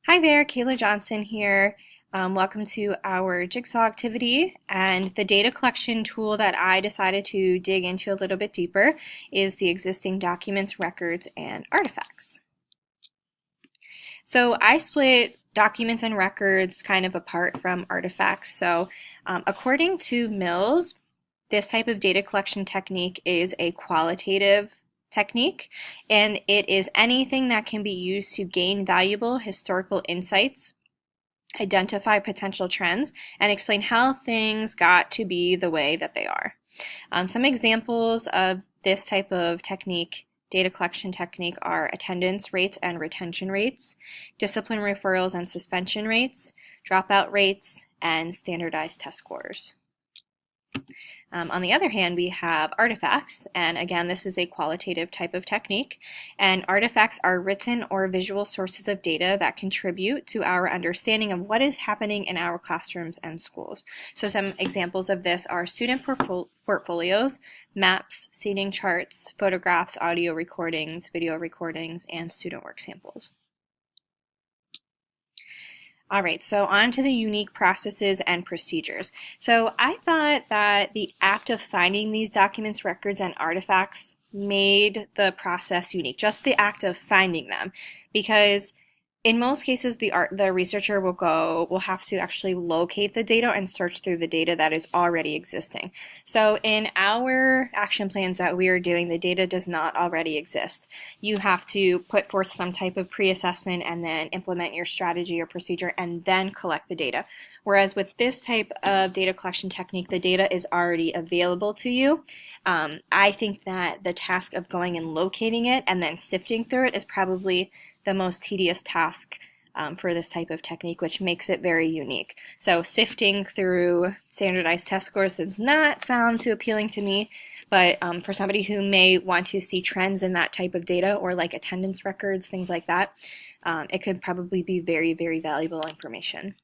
Hi there, Kayla Johnson here. Welcome to our Jigsaw activity. And the data collection tool that I decided to dig into a little bit deeper is the existing documents, records, and artifacts. So I split documents and records kind of apart from artifacts. So according to Mills, this type of data collection technique is a qualitative technique, and it is anything that can be used to gain valuable historical insights, identify potential trends, and explain how things got to be the way that they are. Some examples of this type of technique, data collection technique, are attendance rates and retention rates, discipline referrals and suspension rates, dropout rates, and standardized test scores. On the other hand, we have artifacts, and again, this is a qualitative type of technique, and artifacts are written or visual sources of data that contribute to our understanding of what is happening in our classrooms and schools. So some examples of this are student portfolios, maps, seating charts, photographs, audio recordings, video recordings, and student work samples. All right, so on to the unique processes and procedures. So I thought that the act of finding these documents, records, and artifacts made the process unique, just the act of finding them, because in most cases, the researcher will have to actually locate the data and search through the data that is already existing. So in our action plans that we are doing, the data does not already exist. You have to put forth some type of pre-assessment and then implement your strategy or procedure and then collect the data. Whereas with this type of data collection technique, the data is already available to you. I think that the task of going and locating it and then sifting through it is probably the most tedious task for this type of technique, which makes it very unique. So sifting through standardized test scores does not sound too appealing to me, but for somebody who may want to see trends in that type of data, or like attendance records, things like that, it could probably be very, very valuable information.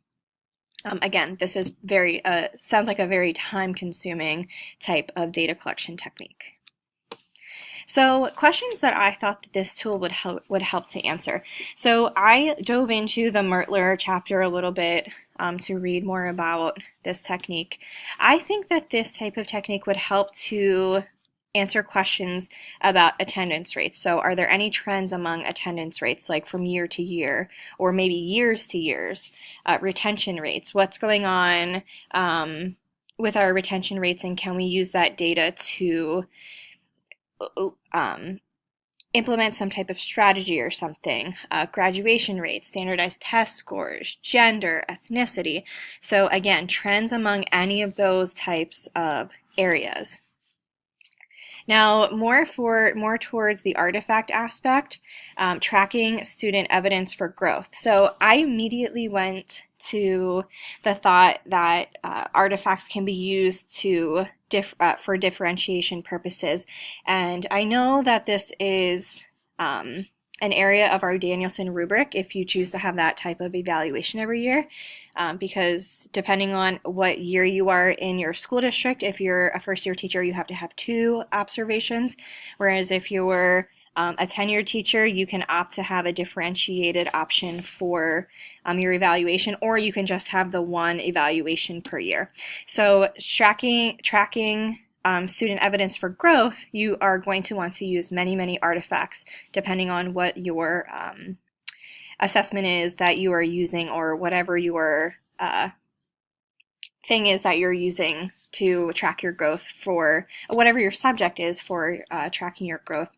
Again, this is sounds like a very time-consuming type of data collection technique. So questions that I thought that this tool would help to answer. So I dove into the Mertler chapter a little bit to read more about this technique. I think that this type of technique would help to answer questions about attendance rates. So are there any trends among attendance rates, like from year to year, or maybe years to years? Retention rates, what's going on with our retention rates, and can we use that data to implement some type of strategy or something? Graduation rates, standardized test scores, gender, ethnicity. So again, trends among any of those types of areas. Now, more towards the artifact aspect, tracking student evidence for growth. So I immediately went to the thought that artifacts can be used to for differentiation purposes, and I know that this is an area of our Danielson rubric if you choose to have that type of evaluation every year, because depending on what year you are in your school district, if you're a first year teacher, you have to have 2 observations, whereas if you're a tenured teacher, you can opt to have a differentiated option for your evaluation, or you can just have the 1 evaluation per year. So tracking student evidence for growth, you are going to want to use many, many artifacts depending on what your assessment is that you are using, or whatever your thing is that you're using to track your growth, for whatever your subject is for tracking your growth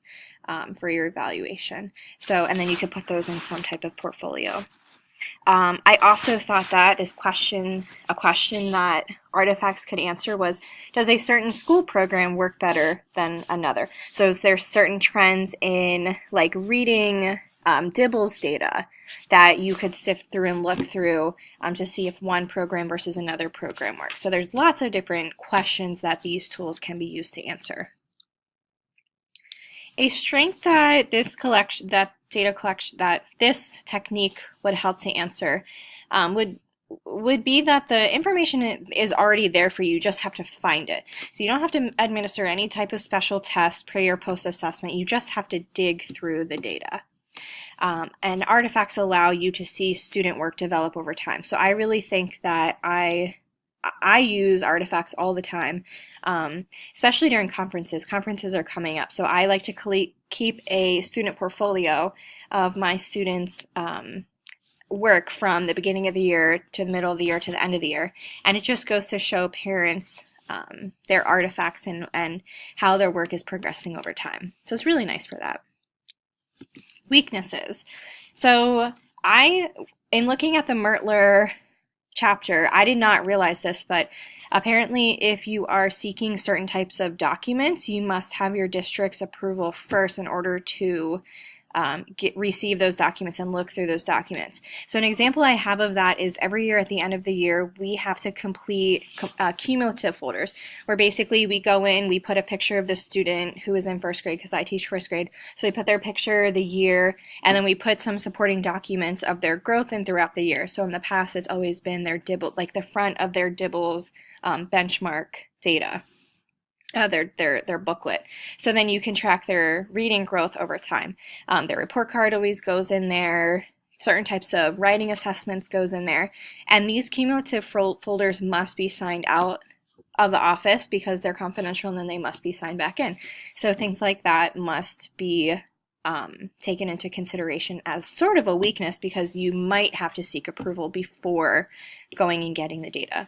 for your evaluation. So, and then you could put those in some type of portfolio. I also thought that a question that artifacts could answer was, does a certain school program work better than another? So is there certain trends in like reading Dibble's data that you could sift through and look through to see if one program versus another program works? So there's lots of different questions that these tools can be used to answer. A strength that this technique would help to answer would be that the information is already there for you. You just have to find it. So you don't have to administer any type of special test, pre or post assessment. You just have to dig through the data. And artifacts allow you to see student work develop over time. So I really think that I use artifacts all the time, especially during conferences. Conferences are coming up, so I like to keep a student portfolio of my students' work from the beginning of the year to the middle of the year to the end of the year, and it just goes to show parents their artifacts and how their work is progressing over time. So it's really nice for that. Weaknesses. So in looking at the Mertler chapter, I did not realize this, but apparently if you are seeking certain types of documents, you must have your district's approval first in order to receive those documents and look through those documents. So an example I have of that is every year at the end of the year, we have to complete cumulative folders, where basically we go in, we put a picture of the student who is in first grade, because I teach first grade, so we put their picture, the year, and then we put some supporting documents of their growth and throughout the year. So in the past, it's always been their Dibble, like the front of their Dibbles benchmark data. Their booklet. So then you can track their reading growth over time. Their report card always goes in there. Certain types of writing assessments goes in there. And these cumulative folders must be signed out of the office because they're confidential, and then they must be signed back in. So things like that must be taken into consideration as sort of a weakness, because you might have to seek approval before going and getting the data.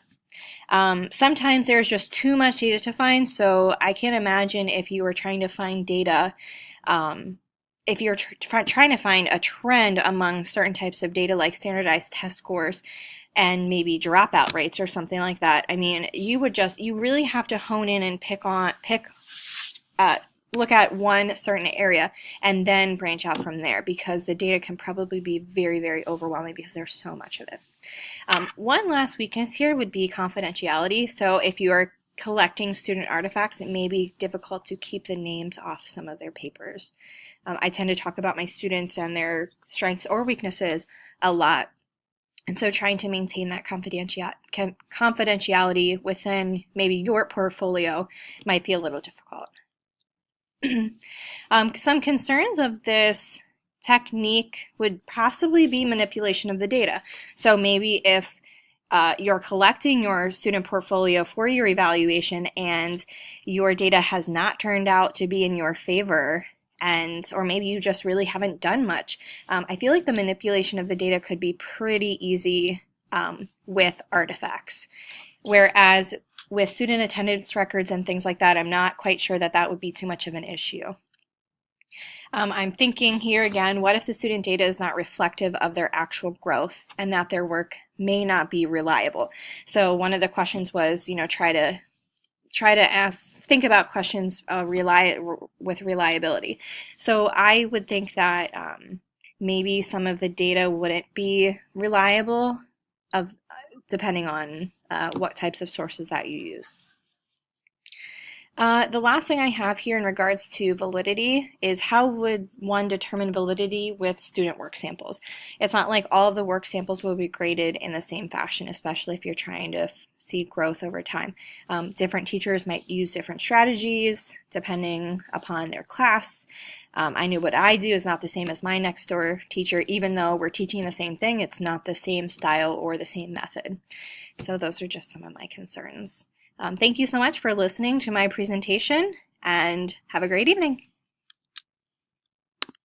Sometimes there's just too much data to find, so I can't imagine if you were trying to find data, if you're trying to find a trend among certain types of data like standardized test scores and maybe dropout rates or something like that. I mean, you really have to hone in and look at one certain area and then branch out from there, because the data can probably be very, very overwhelming because there's so much of it. One last weakness here would be confidentiality. So if you are collecting student artifacts, it may be difficult to keep the names off some of their papers. I tend to talk about my students and their strengths or weaknesses a lot. And so trying to maintain that confidentiality within maybe your portfolio might be a little difficult. Some concerns of this technique would possibly be manipulation of the data. So maybe if you're collecting your student portfolio for your evaluation and your data has not turned out to be in your favor, or maybe you just really haven't done much, I feel like the manipulation of the data could be pretty easy with artifacts. Whereas with student attendance records and things like that, I'm not quite sure that that would be too much of an issue. I'm thinking here again, what if the student data is not reflective of their actual growth and that their work may not be reliable? So one of the questions was, think about questions with reliability. So I would think that maybe some of the data wouldn't be reliable, depending on what types of sources that you use. The last thing I have here in regards to validity is how would one determine validity with student work samples? It's not like all of the work samples will be graded in the same fashion, especially if you're trying to see growth over time. Different teachers might use different strategies depending upon their class. I know what I do is not the same as my next door teacher. Even though we're teaching the same thing, it's not the same style or the same method. So those are just some of my concerns. Thank you so much for listening to my presentation, and have a great evening.